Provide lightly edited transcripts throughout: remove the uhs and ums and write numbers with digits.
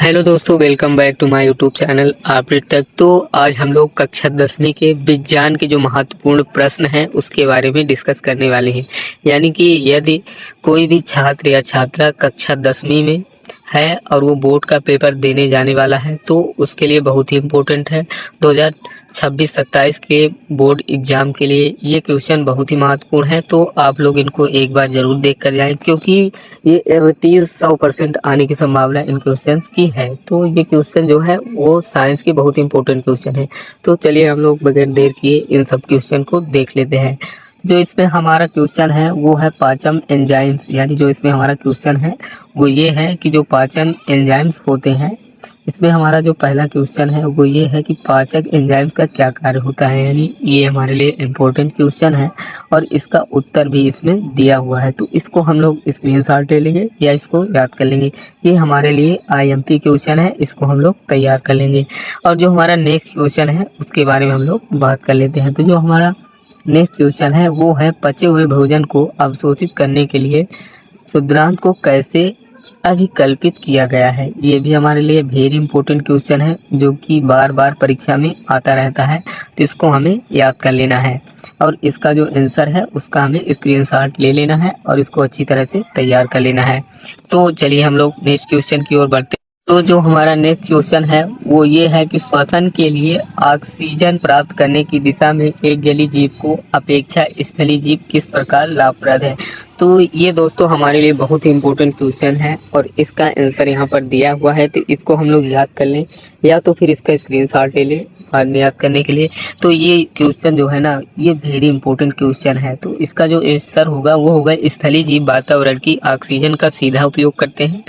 Hello दोस्तों, welcome back to my YouTube channel update तक। तो आज हम लोग कक्षा 10वीं के विज्ञान के जो महत्वपूर्ण प्रश्न हैं उसके बारे में डिस्कस करने वाले हैं। यानी कि यदि कोई भी छात्र या छात्रा कक्षा 10वीं में है और वो बोर्ड का पेपर देने जाने वाला है तो उसके लिए बहुत ही इम्पोर्टेंट है। 2026-27 के बोर्ड एग्ज़ाम के लिए ये क्वेश्चन बहुत ही महत्वपूर्ण है, तो आप लोग इनको एक बार ज़रूर देख कर जाएँ, क्योंकि ये 100% आने की संभावना इन क्वेश्चंस की है। तो ये क्वेश्चन जो है वो साइंस के बहुत इंपॉर्टेंट क्वेश्चन है। तो चलिए हम लोग बगैर देर किए इन सब क्वेश्चन को देख लेते हैं। जो इसमें हमारा क्वेश्चन है वो है पाचन एंजाइम्स। यानी जो इसमें हमारा क्वेश्चन है वो ये है कि जो पाचन एंजाइम्स होते हैं, इसमें हमारा जो पहला क्वेश्चन है वो ये है कि पाचक एंजाइम्स का क्या कार्य होता है। यानी ये हमारे लिए इम्पोर्टेंट क्वेश्चन है और इसका उत्तर भी इसमें दिया हुआ है। तो इसको हम लोग स्क्रीनशॉट ले लेंगे या इसको याद कर लेंगे। ये हमारे लिए आईएमपी क्वेश्चन है, इसको हम लोग तैयार कर लेंगे। और जो हमारा नेक्स्ट क्वेश्चन है उसके बारे में हम लोग बात कर लेते हैं। तो जो हमारा नेक्स्ट क्वेश्चन है वो है पचे हुए भोजन को अवशोषित करने के लिए क्षुद्रांत को कैसे अभिकल्पित किया गया है। ये भी हमारे लिए वेरी इंपॉर्टेंट क्वेश्चन है जो कि बार बार परीक्षा में आता रहता है, तो इसको हमें याद कर लेना है और इसका जो आंसर है उसका हमें स्क्रीनशॉट ले लेना है और इसको अच्छी तरह से तैयार कर लेना है। तो चलिए हम लोग नेक्स्ट क्वेश्चन की ओर बढ़ते हैं। तो जो हमारा नेक्स्ट क्वेश्चन है वो ये है कि श्वसन के लिए ऑक्सीजन प्राप्त करने की दिशा में एक जलीय जीव को अपेक्षा स्थलीय जीव किस प्रकार लाभप्रद है। तो ये दोस्तों हमारे लिए बहुत ही इंपॉर्टेंट क्वेश्चन है और इसका आंसर यहाँ पर दिया हुआ है, तो इसको हम लोग याद कर लें या तो फिर इसका स्क्रीनशॉट ले लें बाद में याद करने के लिए। तो ये क्वेश्चन जो है ना ये वेरी इंपॉर्टेंट क्वेश्चन है। तो इसका जो आंसर होगा वो होगा स्थलीय जीव वातावरण की ऑक्सीजन का सीधा उपयोग करते हैं,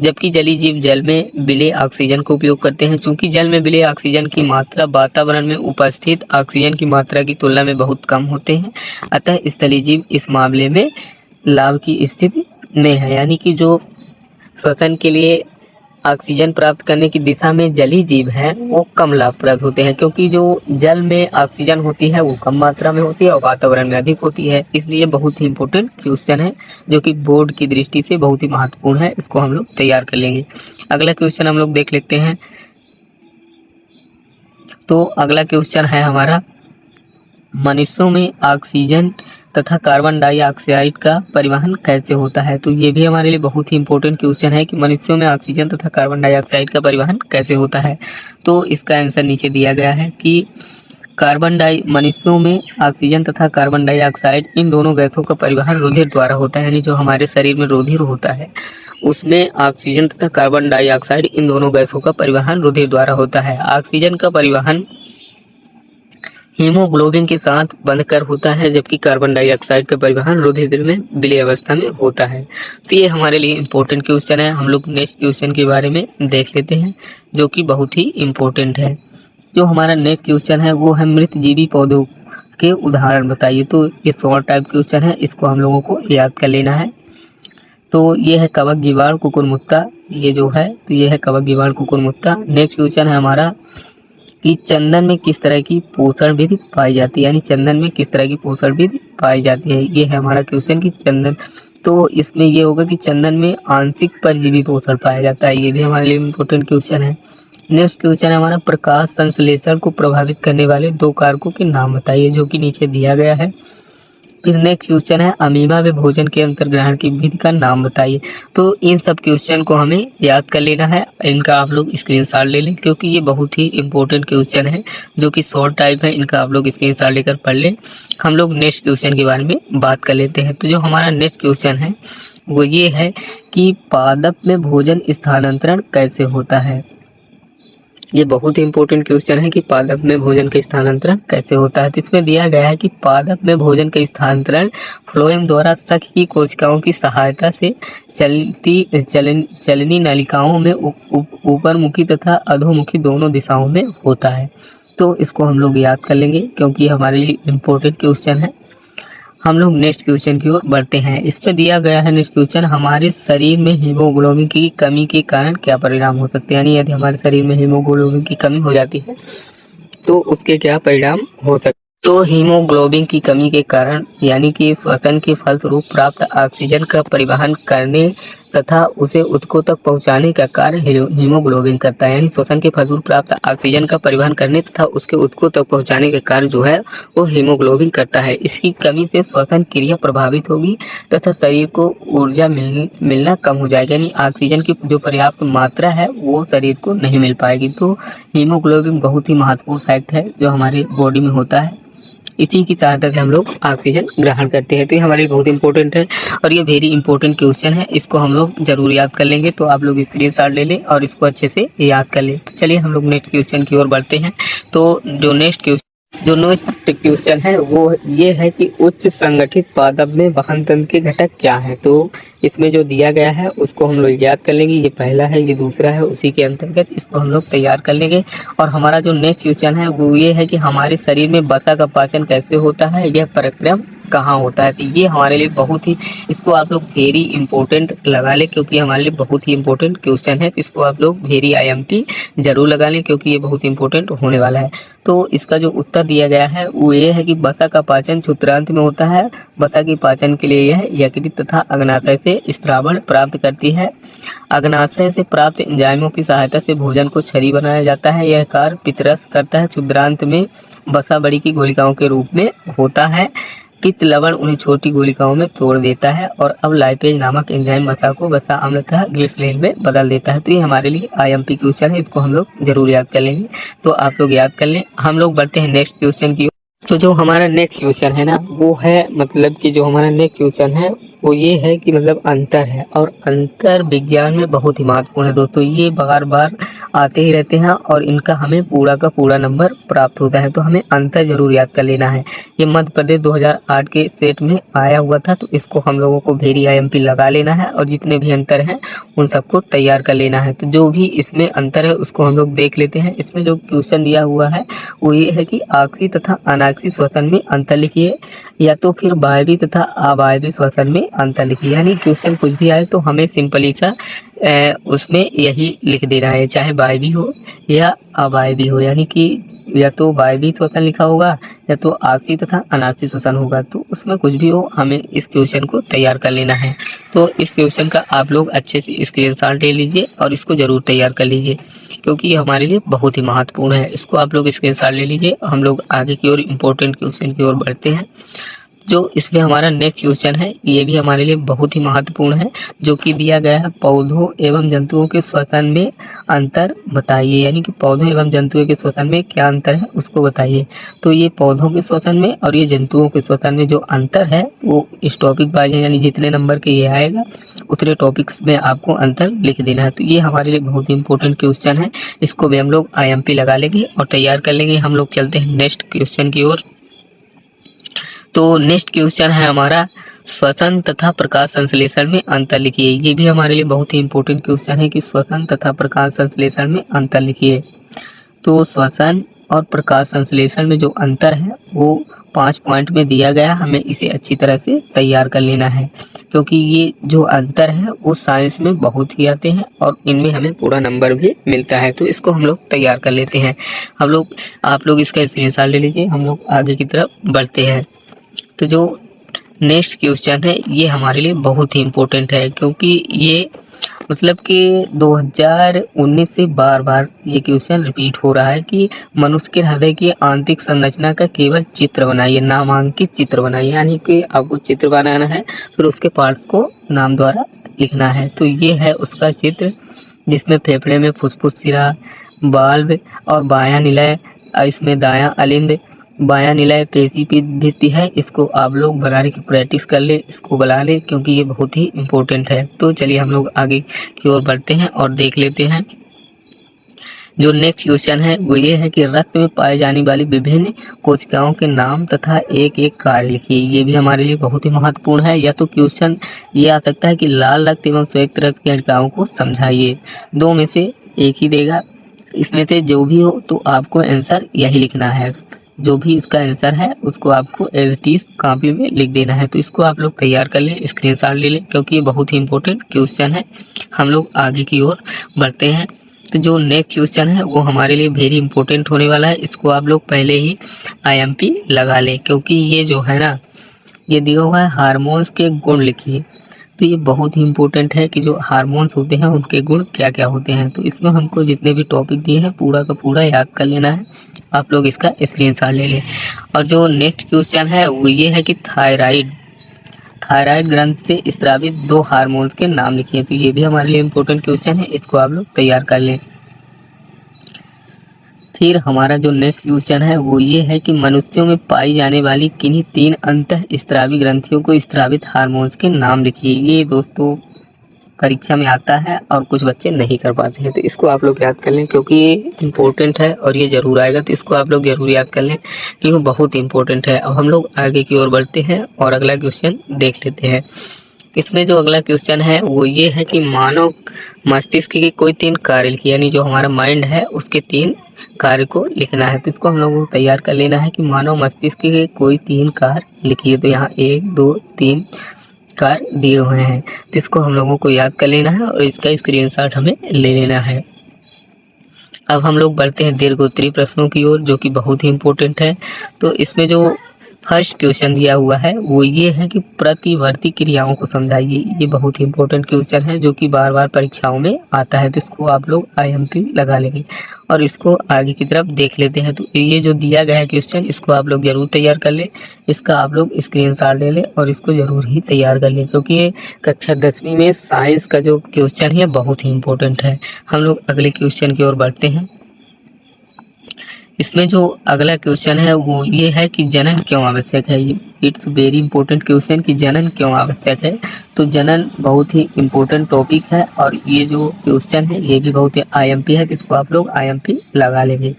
जबकि जलीय जीव जल में विलेय ऑक्सीजन का उपयोग करते हैं। चूंकि जल में विलेय ऑक्सीजन की मात्रा वातावरण में उपस्थित ऑक्सीजन की मात्रा की तुलना में बहुत कम होते हैं, अतः स्थलीय जीव इस मामले में लाभ की स्थिति में है। यानी कि जो श्वसन के लिए ऑक्सीजन प्राप्त करने की दिशा में जलीय जीव हैं वो कम लाभप्रद होते हैं, क्योंकि जो जल में ऑक्सीजन होती है वो कम मात्रा में होती है और वातावरण में अधिक होती है। इसलिए बहुत ही इंपॉर्टेंट क्वेश्चन है जो कि बोर्ड की दृष्टि से बहुत ही महत्वपूर्ण है, इसको हम लोग तैयार कर लेंगे। अगला क्वेश्चन हम लोग देख लेते हैं। तो अगला क्वेश्चन है हमारा, मनुष्यों में ऑक्सीजन तथा कार्बन डाइऑक्साइड का परिवहन कैसे होता है। तो ये भी हमारे लिए बहुत ही इंपॉर्टेंट क्वेश्चन है कि मनुष्यों में ऑक्सीजन तथा कार्बन डाइऑक्साइड का परिवहन कैसे होता है। तो इसका आंसर नीचे दिया गया है कि मनुष्यों में ऑक्सीजन तथा कार्बन डाइऑक्साइड इन दोनों गैसों का परिवहन रुधिर द्वारा होता है। यानी जो हमारे शरीर में रुधिर होता है उसमें ऑक्सीजन तथा कार्बन डाइऑक्साइड इन दोनों गैसों का परिवहन रुधिर द्वारा होता है। ऑक्सीजन का परिवहन हीमोग्लोबिन के साथ बंधकर होता है, जबकि कार्बन डाइऑक्साइड का परिवहन रुधिर में विलेय अवस्था में होता है। तो ये हमारे लिए इम्पोर्टेंट क्वेश्चन है। हम लोग नेक्स्ट क्वेश्चन के बारे में देख लेते हैं जो कि बहुत ही इम्पोर्टेंट है। जो हमारा नेक्स्ट क्वेश्चन है वो है मृत जीवी पौधों के उदाहरण बताइए। तो ये शॉर्ट टाइप क्वेश्चन है, इसको हम लोगों को याद कर लेना है। तो ये है कवक, जीवाणु, कुकुरमुत्ता। ये जो है तो ये है कवक, जीवाणु, कुकुरमुत्ता। नेक्स्ट क्वेश्चन है हमारा कि चंदन में किस तरह की पोषण विधि पाई जाती है। यानी चंदन में किस तरह की पोषण विधि पाई जाती है, ये है हमारा क्वेश्चन कि चंदन। तो इसमें ये होगा कि चंदन में आंशिक परजीवी पोषण पाया जाता है। ये भी हमारे लिए इम्पोर्टेंट क्वेश्चन है। नेक्स्ट क्वेश्चन है हमारा, प्रकाश संश्लेषण को प्रभावित करने वाले 2 कारकों के नाम बताइए, जो कि नीचे दिया गया है। फिर नेक्स्ट क्वेश्चन है, अमीबा में भोजन के अंतर्ग्रहण की विधि का नाम बताइए। तो इन सब क्वेश्चन को हमें याद कर लेना है, इनका आप लोग स्क्रीनशॉट ले लें, क्योंकि ये बहुत ही इंपॉर्टेंट क्वेश्चन है जो कि शॉर्ट टाइप है। इनका आप लोग स्क्रीनशॉट लेकर पढ़ लें। हम लोग नेक्स्ट क्वेश्चन के बारे में बात कर लेते हैं। तो जो हमारा नेक्स्ट क्वेश्चन है वो ये है कि पादप में भोजन स्थानांतरण कैसे होता है। ये बहुत ही इंपॉर्टेंट क्वेश्चन है कि पादप में भोजन का स्थानांतरण कैसे होता है। तो इसमें दिया गया है कि पादप में भोजन का स्थानांतरण फ्लोएम द्वारा सख्त की कोशिकाओं की सहायता से चलनी नलिकाओं में ऊपरमुखी तथा अधोमुखी दोनों दिशाओं में होता है। तो इसको हम लोग याद कर लेंगे क्योंकि हमारे लिए इम्पोर्टेंट क्वेश्चन है। हम लोग नेक्स्ट क्वेश्चन की ओर बढ़ते हैं। इस पे दिया गया है नेक्स्ट क्वेश्चन, हमारे शरीर में हीमोग्लोबिन की कमी के कारण क्या परिणाम हो सकते हैं। यानी यदि हमारे शरीर में हीमोग्लोबिन की कमी हो जाती है तो उसके क्या परिणाम हो सकते हैं। तो हीमोग्लोबिन की कमी के कारण यानी कि श्वसन के फलस्वरूप प्राप्त ऑक्सीजन का परिवहन करने तथा उसे ऊतकों तक पहुंचाने का कार्य हीमोग्लोबिन करता है। यानी श्वसन के फलस्वरूप प्राप्त ऑक्सीजन का परिवहन करने तथा उसके ऊतकों तक पहुंचाने का कार्य जो है वो हीमोग्लोबिन करता है। इसकी कमी से श्वसन क्रिया प्रभावित होगी तथा शरीर को ऊर्जा मिलना कम हो जाएगा। यानी ऑक्सीजन की जो पर्याप्त मात्रा है वो शरीर को नहीं मिल पाएगी। तो हीमोग्लोबिन बहुत ही महत्वपूर्ण फैक्ट है जो हमारे बॉडी में होता है। इसी की सहायता से हम लोग ऑक्सीजन ग्रहण करते हैं। तो ये हमारे लिए बहुत इंपॉर्टेंट है और ये वेरी इंपॉर्टेंट क्वेश्चन है। इसको हम लोग जरूर याद कर लेंगे। तो आप लोग स्क्रीनशॉट ले लें और इसको अच्छे से याद कर लें। तो चलिए हम लोग नेक्स्ट क्वेश्चन की ओर बढ़ते हैं। तो जो नेक्स्ट क्वेश्चन है वो ये है कि उच्च संगठित पादप में वहन तंत्र के घटक क्या है। तो इसमें जो दिया गया है उसको हम लोग याद कर लेंगे। ये पहला है, ये दूसरा है, उसी के अंतर्गत इसको हम लोग तैयार कर लेंगे। और हमारा जो नेक्स्ट क्वेश्चन है वो ये है कि हमारे शरीर में वसा का पाचन कैसे होता है, यह प्रक्रम कहाँ होता है। तो ये हमारे लिए बहुत ही, इसको आप लोग वेरी इंपॉर्टेंट लगा लें क्योंकि हमारे लिए बहुत ही इंपॉर्टेंट क्वेश्चन है। तो इसको आप लोग वेरी IMP जरूर लगा लें क्योंकि ये बहुत इंपॉर्टेंट होने वाला है। तो इसका जो उत्तर दिया गया है वो ये है कि वसा का पाचन क्षुद्रांत में होता है। वसा की पाचन के लिए यह यकृत तथा अग्नाशय से स्रावण प्राप्त करती है। अग्नाशय से प्राप्त एंजाइमों की सहायता से भोजन को छरी बनाया जाता है। यह कार्य पित्तरस करता है। क्षुद्रांत में वसा बड़ी की गोलिकाओं के रूप में होता है। पित्त लवण उन्हें छोटी गोलिकाओं में तोड़ देता है और अब लाइपेज नामक एंजाइम वसा को वसा अम्ल तथा ग्लिसरीन में बदल देता है। तो ये हमारे लिए IMP क्वेश्चन है, इसको हम लोग जरूर याद कर लेंगे। तो आप लोग याद कर लें। हम लोग बढ़ते हैं नेक्स्ट क्वेश्चन की। तो जो हमारा नेक्स्ट क्वेश्चन है ना वो है, मतलब कि जो हमारा नेक्स्ट क्वेश्चन है वो ये है कि मतलब अंतर है, और अंतर विज्ञान में बहुत ही महत्वपूर्ण है दोस्तों। ये बार बार आते ही रहते हैं और इनका हमें पूरा का पूरा नंबर प्राप्त होता है। तो हमें अंतर जरूर याद कर लेना है। ये मध्य प्रदेश 2008 के सेट में आया हुआ था। तो इसको हम लोगों को वेरी IMP लगा लेना है और जितने भी अंतर हैं उन सबको तैयार कर लेना है। तो जो भी इसमें अंतर है उसको हम लोग देख लेते हैं। इसमें जो क्वेश्चन दिया हुआ है वो ये है कि आक्सीय तथा अनाक्सीय श्वसन में अंतर लिखिए, या तो फिर वायवीय तथा अवायवीय श्वसन में अंतर लिखिए। यानी क्वेश्चन कुछ भी आए तो हमें सिंपली सा उसमें यही लिख देना है, चाहे वायवीय हो या अवायवीय हो। यानी कि या तो वायवीय श्वसन लिखा होगा या तो आक्सीय तथा अनाक्सीय श्वसन होगा। तो उसमें कुछ भी हो हमें इस क्वेश्चन को तैयार कर लेना है। तो इस क्वेश्चन का आप लोग अच्छे से स्क्रीनशॉट ले लीजिए और इसको जरूर तैयार कर लीजिए क्योंकि ये हमारे लिए बहुत ही महत्वपूर्ण है। इसको आप लोग स्क्रीनशॉट ले लीजिए। हम लोग आगे की ओर इम्पोर्टेंट क्वेश्चन की ओर बढ़ते हैं। जो इसमें हमारा नेक्स्ट क्वेश्चन है ये भी हमारे लिए बहुत ही महत्वपूर्ण है, जो कि दिया गया है पौधों एवं जंतुओं के श्वसन में अंतर बताइए। यानी कि पौधों एवं जंतुओं के श्वसन में क्या अंतर है उसको बताइए। तो ये पौधों के श्वसन में और ये जंतुओं के श्वसन में जो अंतर है वो इस टॉपिक वाइज है। यानी जितने नंबर के ये आएगा उतने टॉपिक्स में आपको अंतर लिख देना है। तो ये हमारे लिए बहुत ही इंपॉर्टेंट क्वेश्चन है। इसको भी हम लोग IMP लगा लेंगे और तैयार कर लेंगे। हम लोग चलते हैं नेक्स्ट क्वेश्चन की ओर। तो नेक्स्ट क्वेश्चन है हमारा श्वसन तथा प्रकाश संश्लेषण में अंतर लिखिए। ये भी हमारे लिए बहुत ही इंपॉर्टेंट क्वेश्चन है कि श्वसन तथा प्रकाश संश्लेषण में अंतर लिखिए। तो श्वसन और प्रकाश संश्लेषण में जो अंतर है वो 5 पॉइंट में दिया गया। हमें इसे अच्छी तरह से तैयार कर लेना है क्योंकि ये जो अंतर है वो साइंस में बहुत ही आते हैं और इनमें हमें पूरा नंबर भी मिलता है। तो इसको हम लोग तैयार कर लेते हैं। आप लोग इसका स्क्रीनशॉट ले लीजिए। हम लोग आगे की तरफ बढ़ते हैं। तो जो नेक्स्ट क्वेश्चन है ये हमारे लिए बहुत ही इम्पोर्टेंट है क्योंकि ये मतलब कि 2019 से बार बार ये क्वेश्चन रिपीट हो रहा है कि मनुष्य के हृदय की आंतरिक संरचना का केवल चित्र बनाइए, नामांकित चित्र बनाइए। यानी कि आपको चित्र बनाना है फिर उसके पार्ट को नाम द्वारा लिखना है। तो ये है उसका चित्र जिसमें फेफड़े में फुसफुस सिरा, बाल्ब और बायां निलय, इसमें दायां अलिंद, बायां निलय पेशी भित्ति है। इसको आप लोग बनाने की प्रैक्टिस कर ले, इसको बना ले क्योंकि ये बहुत ही इम्पोर्टेंट है। तो चलिए हम लोग आगे की ओर बढ़ते हैं और देख लेते हैं। जो नेक्स्ट क्वेश्चन है वो ये है कि रक्त में पाई जाने वाली विभिन्न कोशिकाओं के नाम तथा एक एक कार्य लिखिए। ये भी हमारे लिए बहुत ही महत्वपूर्ण है। या तो क्वेश्चन ये आ सकता है कि लाल रक्त एवं श्वेत रक्त की कोशिकाओं को समझाइए। दो में से एक ही देगा। इसमें से जो भी हो तो आपको आंसर यही लिखना है। जो भी इसका आंसर है उसको आपको एज इट इज कॉपी में लिख देना है। तो इसको आप लोग तैयार कर लें, स्क्रीनशॉट ले लें क्योंकि ये बहुत ही इंपॉर्टेंट क्वेश्चन है। हम लोग आगे की ओर बढ़ते हैं। तो जो नेक्स्ट क्वेश्चन है वो हमारे लिए वेरी इंपॉर्टेंट होने वाला है। इसको आप लोग पहले ही IMP लगा लें क्योंकि ये जो है ना ये दिया हुआ है हार्मोन्स के गुण लिखिए। तो ये बहुत ही इम्पोर्टेंट है कि जो हार्मोन्स होते हैं उनके गुण क्या क्या होते हैं। तो इसमें हमको जितने भी टॉपिक दिए हैं पूरा का पूरा याद कर लेना है। आप लोग इसका स्क्रीनशॉट ले लें। और जो नेक्स्ट क्वेश्चन है वो ये है कि थायराइड ग्रंथ से स्रावित 2 हार्मोन्स के नाम लिखिए। तो ये भी हमारे लिए इम्पोर्टेंट क्वेश्चन है, इसको आप लोग तैयार कर लें। फिर हमारा जो नेक्स्ट क्वेश्चन है वो ये है कि मनुष्यों में पाई जाने वाली किन्हीं 3 अंतःस्रावी ग्रंथियों को स्रावित हार्मोन्स के नाम लिखिए। ये दोस्तों परीक्षा में आता है और कुछ बच्चे नहीं कर पाते हैं, तो इसको आप लोग याद कर लें क्योंकि ये इम्पोर्टेंट है और ये ज़रूर आएगा। तो इसको आप लोग ज़रूर याद कर लें क्योंकि बहुत इम्पोर्टेंट है। अब हम लोग आगे की ओर बढ़ते हैं और अगला क्वेश्चन देख लेते हैं। इसमें जो अगला क्वेश्चन है वो ये है कि मानव मस्तिष्क के कोई 3 कार्य लिखिए, यानी जो हमारा माइंड है उसके 3 कार्य को लिखना है। तो इसको हम लोगों को तैयार कर लेना है कि मानव मस्तिष्क के कोई 3 कार्य लिखिए। तो यहाँ 1 2 3 कार्य दिए हुए हैं, तो इसको हम लोगों को याद कर लेना है और इसका स्क्रीनशॉट हमें ले लेना है। अब हम लोग बढ़ते हैं दीर्घोत्तरीय प्रश्नों की ओर, जो कि बहुत ही इम्पोर्टेंट है। तो इसमें जो फर्स्ट क्वेश्चन दिया हुआ है वो ये है कि प्रतिवर्ती क्रियाओं को समझाइए। ये बहुत ही इम्पोर्टेंट क्वेश्चन है जो कि बार बार परीक्षाओं में आता है, तो इसको आप लोग IMP लगा लेंगे और इसको आगे की तरफ देख लेते हैं। तो ये जो दिया गया है क्वेश्चन, इसको आप लोग जरूर तैयार कर लें। इसका आप लोग स्क्रीनशॉट ले लें और इसको जरूर ही तैयार कर लें क्योंकि ये कक्षा 10वीं में साइंस का जो क्वेश्चन है बहुत ही इम्पोर्टेंट है। हम लोग अगले क्वेश्चन की ओर बढ़ते हैं। इसमें जो अगला क्वेश्चन है वो ये है कि जनन क्यों आवश्यक है। इट्स वेरी इंपॉर्टेंट क्वेश्चन कि जनन क्यों आवश्यक है। तो जनन बहुत ही इम्पोर्टेंट टॉपिक है और ये जो क्वेश्चन है ये भी बहुत ही IMP है, जिसको आप लोग IMP लगा लेंगे।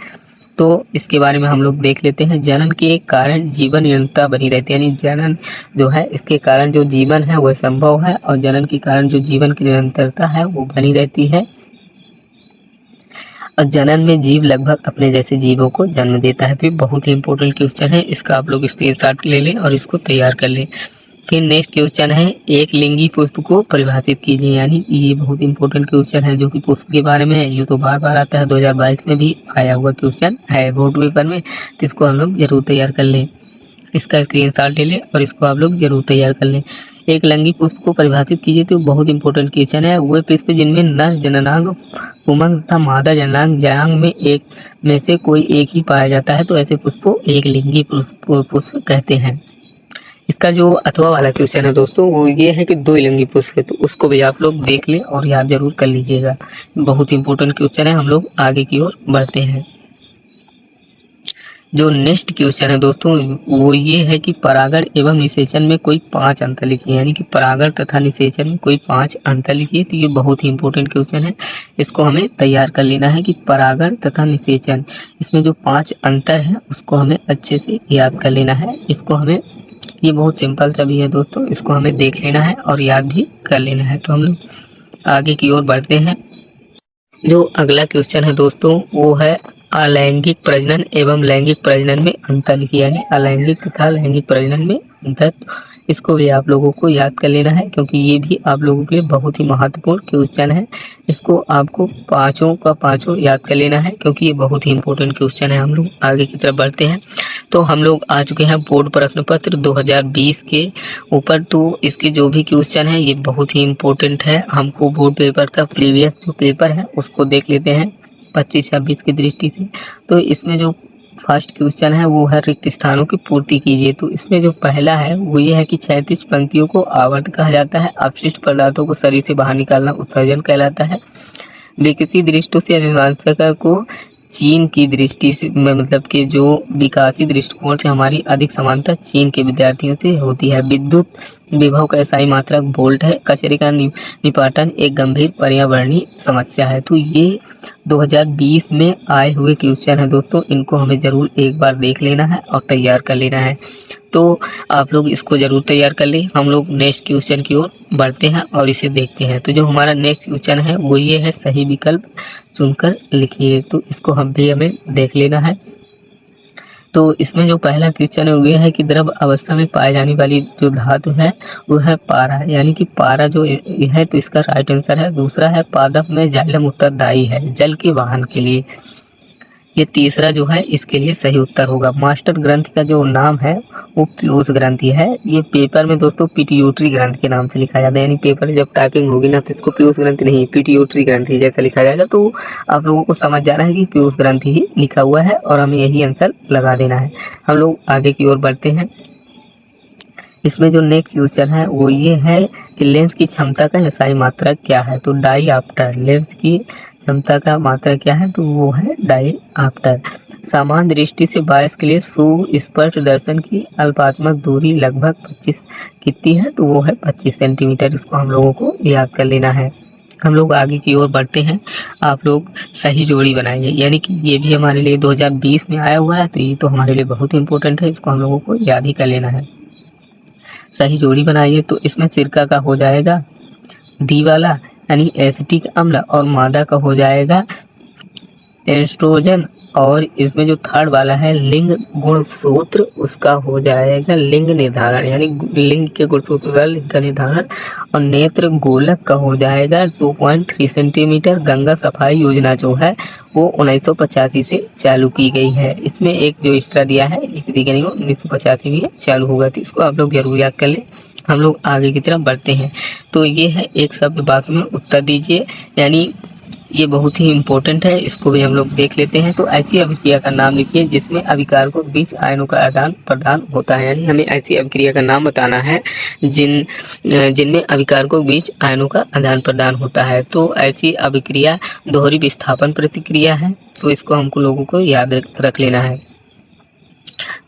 तो इसके बारे में हम लोग देख लेते हैं। जनन के कारण जीवन निरंतरता बनी रहती है, यानी जनन जो है इसके कारण जो जीवन है वह संभव है और जनन के कारण जो जीवन की निरंतरता है वो बनी रहती है। और जनन में जीव लगभग अपने जैसे जीवों को जन्म देता है। तो ये बहुत ही इंपॉर्टेंट क्वेश्चन है, इसका आप लोग स्क्रीनशॉट ले लें और इसको तैयार कर लें। फिर नेक्स्ट क्वेश्चन है एक लिंगी पुष्प को परिभाषित कीजिए, यानी ये बहुत इंपॉर्टेंट क्वेश्चन है जो कि पुष्प के बारे में है। ये तो बार बार आता है, 2022 में भी आया हुआ क्वेश्चन है बोर्ड पेपर में, तो इसको हम लोग जरूर तैयार कर लें। इसका स्क्रीनशॉट ले लें और इसको आप लोग जरूर तैयार कर लें। एक लिंगी पुष्प को परिभाषित कीजिए, तो बहुत इंपॉर्टेंट क्वेश्चन है। वे पुष्प जिनमें नर जननांग पुंसक तथा मादा जननांग जयांग में एक में से कोई एक ही पाया जाता है, तो ऐसे पुष्प को एक लिंगी पुष्प कहते हैं। इसका जो अथवा वाला क्वेश्चन है दोस्तों वो ये है कि 2 लिंगी पुष्प है, तो उसको भी आप लोग देख लें और याद जरूर कर लीजिएगा। बहुत इंपॉर्टेंट क्वेश्चन है। हम लोग आगे की ओर बढ़ते हैं। जो नेक्स्ट क्वेश्चन है दोस्तों वो ये है कि परागण एवं निषेचन में कोई 5 अंतर लिखिए, यानी कि परागण तथा निषेचन में कोई 5 अंतर लिखिए। तो ये बहुत ही इंपॉर्टेंट क्वेश्चन है, इसको हमें तैयार कर लेना है कि परागण तथा निषेचन इसमें जो 5 अंतर है उसको हमें अच्छे से याद कर लेना है। इसको हमें, ये बहुत सिंपल सा भी है दोस्तों, इसको हमें देख लेना है और याद भी कर लेना है। तो हम लोग आगे की ओर बढ़ते हैं। जो अगला क्वेश्चन है दोस्तों वो है अलैंगिक प्रजनन एवं लैंगिक प्रजनन में अंतर लिखिए, यानी अलैंगिक तथा लैंगिक प्रजनन में अंतर। इसको भी आप लोगों को याद कर लेना है क्योंकि ये भी आप लोगों के लिए बहुत ही महत्वपूर्ण क्वेश्चन है। इसको आपको पाँचों का पाँचों याद कर लेना है क्योंकि ये बहुत ही इंपॉर्टेंट क्वेश्चन है। हम लोग आगे की तरफ बढ़ते हैं। तो हम लोग आ चुके हैं बोर्ड प्रश्न पत्र 2020 के ऊपर। तो इसके जो भी क्वेश्चन है ये बहुत ही इम्पोर्टेंट है। हमको बोर्ड पेपर का प्रीवियस जो पेपर है उसको देख लेते हैं 25-26 की दृष्टि से। तो इसमें जो फर्स्ट क्वेश्चन है वो है रिक्त स्थानों की पूर्ति कीजिए। तो इसमें जो पहला है वो ये है कि क्षैतिज पंक्तियों को आवर्त कहा जाता है। अपशिष्ट पदार्थों को शरीर से बाहर निकालना उत्सर्जन कहलाता है। विकसित दृष्टि से अनुवांशिकता को चीन की दृष्टि से मतलब कि जो विकासी दृष्टिकोण से हमारी अधिक समानता चीन के विद्यार्थियों से होती है। विद्युत विभव का SI मात्रक वोल्ट है। कचरे का निपाटन एक गंभीर पर्यावरणीय समस्या है। तो ये 2020 में आए हुए क्वेश्चन है दोस्तों, इनको हमें ज़रूर एक बार देख लेना है और तैयार कर लेना है। तो आप लोग इसको ज़रूर तैयार कर लें। हम लोग नेक्स्ट क्वेश्चन की ओर बढ़ते हैं और इसे देखते हैं। तो जो हमारा नेक्स्ट क्वेश्चन है वो ये है सही विकल्प चुनकर लिखिए। तो इसको हमें देख लेना है। तो इसमें जो पहला क्वेश्चन है वो ये है कि द्रव अवस्था में पाई जाने वाली जो धातु है वो है पारा, यानी कि पारा जो है तो इसका राइट आंसर है। दूसरा है पादप में जाइलम उत्तरदायी है जल के वाहन के लिए। ये तीसरा जो है इसके लिए सही उत्तर होगा। मास्टर ग्रंथि का जो नाम है वो पीयूष ग्रंथि है। ये पेपर में दोस्तों पिट्यूटरी ग्रंथि के नाम से लिखा जाता है, यानी पेपर जब टाइपिंग होगी ना तो इसको पीयूष ग्रंथि नहीं पिट्यूटरी ग्रंथि जैसा लिखा जाएगा। तो आप लोगों को समझ जाना है कि पीयूष ग्रंथि ही लिखा हुआ है और हमें यही आंसर लगा देना है। हम लोग आगे की ओर बढ़ते हैं। इसमें जो नेक्स्ट क्वेश्चन है वो ये है कि लेंस की क्षमता का एसआई मात्रक क्या है। तो डाईऑप्टर, लेंस की क्षमता का मात्रक क्या है, तो वो है डाईऑप्टर। सामान्य दृष्टि से बायस के लिए सुस्पष्ट दर्शन की अल्पात्मक दूरी लगभग 25 कितनी है, तो वो है 25 सेंटीमीटर। इसको हम लोगों को याद कर लेना है। हम लोग आगे की ओर बढ़ते हैं। आप लोग सही जोड़ी बनाइए, यानी कि ये भी हमारे लिए 2020 में आया हुआ है, तो ये तो हमारे लिए बहुत इंपॉर्टेंट है, इसको हम लोगों को याद ही कर लेना है। सही जोड़ी बनाइए। तो इसमें सिरका का हो जाएगा डी वाला यानी एसिटिक अम्ल, और मादा का हो जाएगा एस्ट्रोजन, और इसमें जो थर्ड वाला है लिंग गुणसूत्र उसका हो जाएगा लिंग निर्धारण, यानी लिंग के गुणसूत्र का लिंग का निर्धारण। और नेत्र गोलक का हो जाएगा 2.3 सेंटीमीटर। गंगा सफाई योजना जो है वो 1985 से चालू की गई है। इसमें एक जो एक्स्ट्रा दिया है एक दी गई 1985 में चालू होगा, तो इसको आप लोग जरूर याद कर लें। हम लोग आगे की तरफ बढ़ते हैं। तो ये है एक शब्द वाक्य में उत्तर दीजिए, यानी ये बहुत ही इम्पोर्टेंट है, इसको भी हम लोग देख लेते हैं। तो ऐसी अभिक्रिया का नाम लिखिए जिसमें अभिकारकों के बीच आयनों का आदान प्रदान होता है, यानी हमें ऐसी अभिक्रिया का नाम बताना है जिनमें अभिकारकों के बीच आयनों का आदान प्रदान होता है। तो ऐसी अभिक्रिया दोहरी विस्थापन प्रतिक्रिया है, तो इसको हमको लोगों को याद रख लेना है।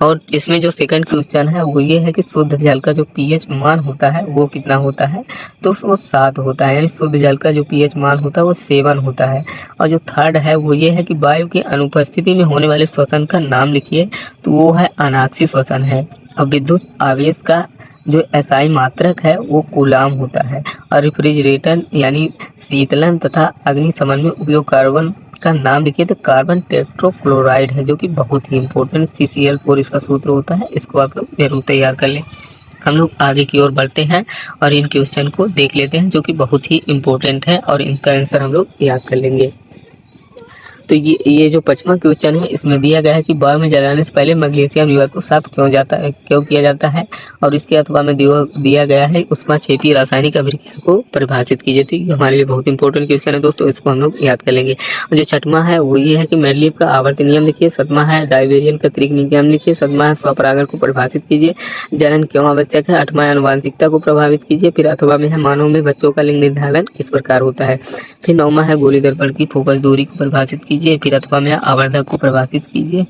और इसमें जो सेकंड क्वेश्चन है वो ये है कि शुद्ध जल का जो पीएच मान होता है वो कितना होता है, तो वो 7 होता है, यानी शुद्ध जल का जो पीएच मान होता है वो 7 होता है। और जो थर्ड है वो ये है कि वायु की अनुपस्थिति में होने वाले श्वसन का नाम लिखिए, तो वो है अनाक्षी श्वसन है। और विद्युत आवेश का जो एसआई मात्रक है वो कूलाम होता है। और रेफ्रिजरेटर यानी शीतलन तथा अग्निशमन में उपयोग कार्बन का नाम लिखिए, तो कार्बन टेट्राक्लोराइड है, जो कि बहुत ही इंपॉर्टेंट CCl4 इसका सूत्र होता है, इसको आप लोग जरूर तैयार कर लें। हम लोग आगे की ओर बढ़ते हैं और इन क्वेश्चन को देख लेते हैं जो कि बहुत ही इंपॉर्टेंट है और इनका आंसर हम लोग याद कर लेंगे। तो ये जो 5वां क्वेश्चन है इसमें दिया गया है कि बार में जलाने से पहले मैग्नीशियम लीवर को साफ क्यों किया जाता है, और इसके अथवा में दिया गया है ऊष्माक्षेपी रासायनिक अभिक्रिया को परिभाषित कीजिए। तो ये हमारे लिए बहुत इंपॉर्टेंट क्वेश्चन है दोस्तों, इसको हम लोग याद कर लेंगे। और जो 6वां है वो ये है कि मेंडलीव का आवर्त नियम लिखिए। 7वां है डायवेरियन का त्रिक नियम लिखिए। 7वां है स्वपरागण को परिभाषित कीजिए। जनन क्यों आवश्यक है। 8वां आनुवांशिकता को प्रभावित कीजिए। फिर अथवा में है मानव में बच्चों का लिंग निर्धारण किस प्रकार होता है। फिर 9वां है गोली दर्पण की फोकस दूरी को परिभाषित कीजिए। फिर अथवा में आवर्धक को परिभाषित कीजिए।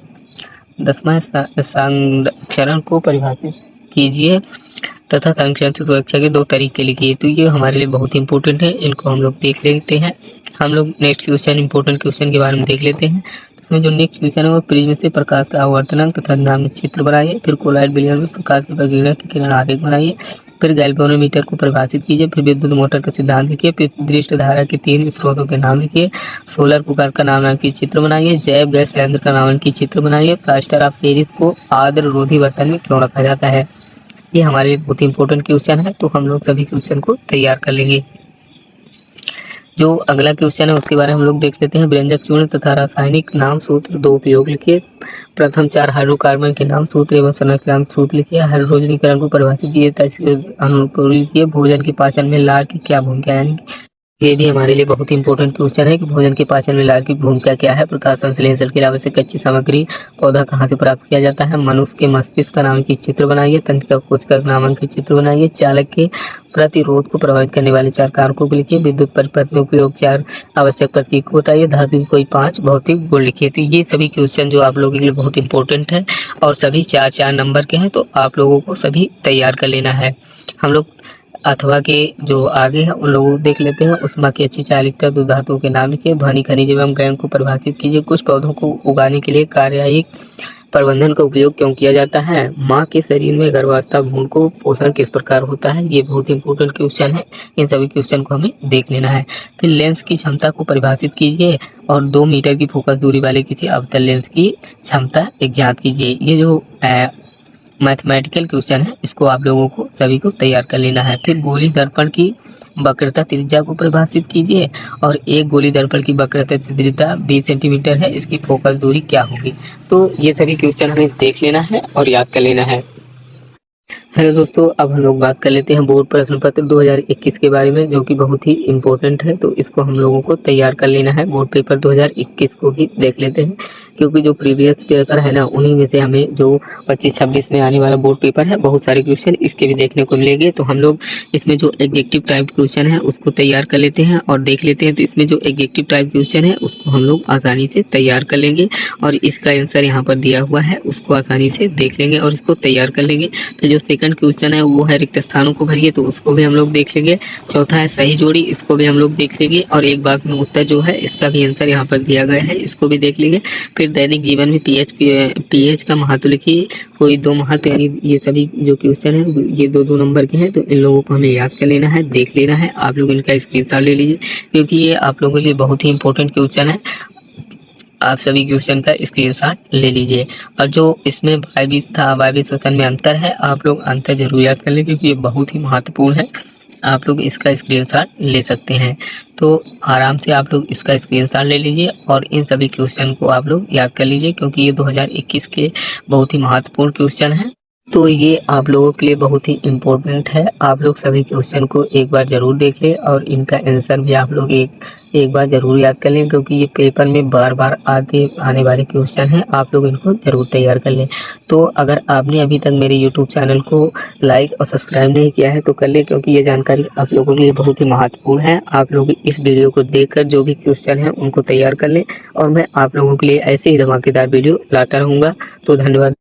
10वां संरक्षण को परिभाषित कीजिए तथा संरक्षण से सुरक्षा के 2 तरीके लिखिए। तो ये हमारे लिए बहुत इंपॉर्टेंट है, इनको हम लोग देख लेते हैं। हम लोग नेक्स्ट क्वेश्चन इंपॉर्टेंट क्वेश्चन के बारे में देख लेते हैं। इसमें जो नेक्स्ट क्वेश्चन है वो प्रिज्म से प्रकाश का आवर्तनांक तथा नामित चित्र बनाइए। फिर कोलाइड विलयन में प्रकाश की प्रक्रिया की किरण आरेख बनाइए। फिर गैल्वेनोमीटर को परिभाषित कीजिए। फिर विद्युत मोटर का सिद्धांत लिखिए। फिर दृष्ट धारा के 3 स्रोतों के नाम लिखिए। सोलर कुकर का नामांकित चित्र बनाइए। जैव गैस संयंत्र का नामांकित चित्र बनाइए। प्लास्टर ऑफ पेरिस को आर्द्र रोधी बर्तन में क्यों रखा जाता है। ये हमारे लिए बहुत इंपॉर्टेंट क्वेश्चन है, तो हम लोग सभी क्वेश्चन को तैयार कर लेंगे। जो अगला क्वेश्चन है उसके बारे में हम लोग देख लेते हैं। व्यंजक चूर्ण तथा रासायनिक नाम सूत्र 2 उपयोग लिखिए। प्रथम 4 हाइड्रोकार्बन के नाम सूत्र एवं संरचनात्मक सूत्र लिखिए। हाइड्रोजनीकरण को परिभाषित कीजिए। अनुकूलित कीजिए। भोजन के पाचन में लार की क्या भूमिका है, यानी ये भी हमारे लिए बहुत इंपॉर्टेंट क्वेश्चन है कि भोजन के पाचन में लार की भूमिका क्या है। प्रकाश संश्लेषण के लिए आवश्यक कच्ची सामग्री पौधा कहाँ से प्राप्त किया जाता है। मनुष्य के मस्तिष्क का नामांकित चित्र बनाइए। तंत्रिका कोश का नामांकित चित्र बनाइए। चालक के प्रतिरोध को प्रभावित करने वाले 4 कारकों को लिखिए। विद्युत परिपथ में उपयोग 4 आवश्यक प्रतीक को बताइए। धातु की कोई 5 भौतिक गुण लिखिए। तो ये सभी क्वेश्चन जो आप लोगों के लिए बहुत इंपॉर्टेंट है और सभी 4-4 नंबर के हैं, तो आप लोगों को सभी तैयार कर लेना है। हम लोग अथवा के जो आगे है उन लोगों को देख लेते हैं। उष्मा की अच्छी चालकता 2 धातुओं के नाम लिखिए। ध्वनि खनिज एवं गैन को परिभाषित कीजिए। कुछ पौधों को उगाने के लिए कार्यायिक प्रबंधन का उपयोग क्यों किया जाता है। माँ के शरीर में गर्भावस्था भ्रूण को पोषण किस प्रकार होता है। ये बहुत इंपॉर्टेंट क्वेश्चन है, इन सभी क्वेश्चन को हमें देख लेना है। फिर लेंस की क्षमता को परिभाषित कीजिए और 2 मीटर की फोकस दूरी वाले किसी अवतल लेंस की क्षमता ज्ञात कीजिए। ये जो मैथमेटिकल क्वेश्चन है इसको आप लोगों को सभी को तैयार कर लेना है। फिर गोली दर्पण की वक्रता त्रिज्या को परिभाषित कीजिए और एक गोली दर्पण की वक्रता त्रिज्या 20 सेंटीमीटर है, इसकी फोकस दूरी क्या होगी। तो ये सभी क्वेश्चन हमें देख लेना है और याद कर लेना है। हेलो दोस्तों, अब हम लोग बात कर लेते हैं बोर्ड प्रश्न पत्र 2021 के बारे में, जो कि बहुत ही इम्पोर्टेंट है। तो इसको हम लोगों को तैयार कर लेना है। बोर्ड पेपर 2021 को भी देख लेते हैं, क्योंकि जो प्रीवियस पेपर है ना, उन्हीं में से हमें जो 25-26 में आने वाला बोर्ड पेपर है, बहुत सारे क्वेश्चन इसके भी देखने को मिलेंगे। तो हम लोग इसमें जो एग्जेक्टिव टाइप क्वेश्चन है उसको तैयार कर लेते हैं और देख लेते हैं। तो इसमें जो एग्जेक्टिव टाइप क्वेश्चन है उसको हम लोग आसानी से तैयार कर लेंगे और इसका आंसर यहाँ पर दिया हुआ है, उसको आसानी से देख लेंगे और इसको तैयार कर लेंगे। तो जो सेकंड क्वेश्चन है वो है रिक्त स्थानों को भरिए, तो उसको भी हम लोग देख लेंगे। चौथा है सही जोड़ी, इसको भी हम लोग देख लेंगे और एक बात में उत्तर जो है इसका भी आंसर यहाँ पर दिया गया है, इसको भी देख लेंगे। फिर दैनिक जीवन में पीएच का महत्व लिखिए, कोई दो महत्व, यानी ये सभी जो क्वेश्चन है ये 2-2 नंबर के हैं। तो इन लोगों को हमें याद कर लेना है, देख लेना है। आप लोग इनका स्क्रीनशॉट ले लीजिए, क्योंकि ये आप लोगों के लिए बहुत ही इंपॉर्टेंट क्वेश्चन है। आप सभी क्वेश्चन का स्क्रीनशॉट ले लीजिए। और जो इसमें वायवीय था, वायवीय श्वसन में अंतर है, आप लोग अंतर जरूर याद कर लें, क्योंकि ये बहुत ही महत्वपूर्ण है। आप लोग इसका स्क्रीनशॉट ले सकते हैं। तो आराम से आप लोग इसका स्क्रीनशॉट ले लीजिए और इन सभी क्वेश्चन को आप लोग याद कर लीजिए, क्योंकि ये 2021 के बहुत ही महत्वपूर्ण क्वेश्चन हैं। तो ये आप लोगों के लिए बहुत ही इम्पोर्टेंट है। आप लोग सभी क्वेश्चन को एक बार ज़रूर देख लें और इनका आंसर भी आप लोग एक बार ज़रूर याद कर लें, क्योंकि ये पेपर में बार बार आने वाले क्वेश्चन हैं। आप लोग इनको ज़रूर तैयार कर लें। तो अगर आपने अभी तक मेरे यूट्यूब चैनल को लाइक और सब्सक्राइब नहीं किया है तो कर लें, क्योंकि ये जानकारी आप लोगों के लिए बहुत ही महत्वपूर्ण है। आप लोग इस वीडियो को देखकर जो भी क्वेश्चन हैं उनको तैयार कर लें और मैं आप लोगों के लिए ऐसे ही धमाकेदार वीडियो लाता रहूँगा। तो धन्यवाद।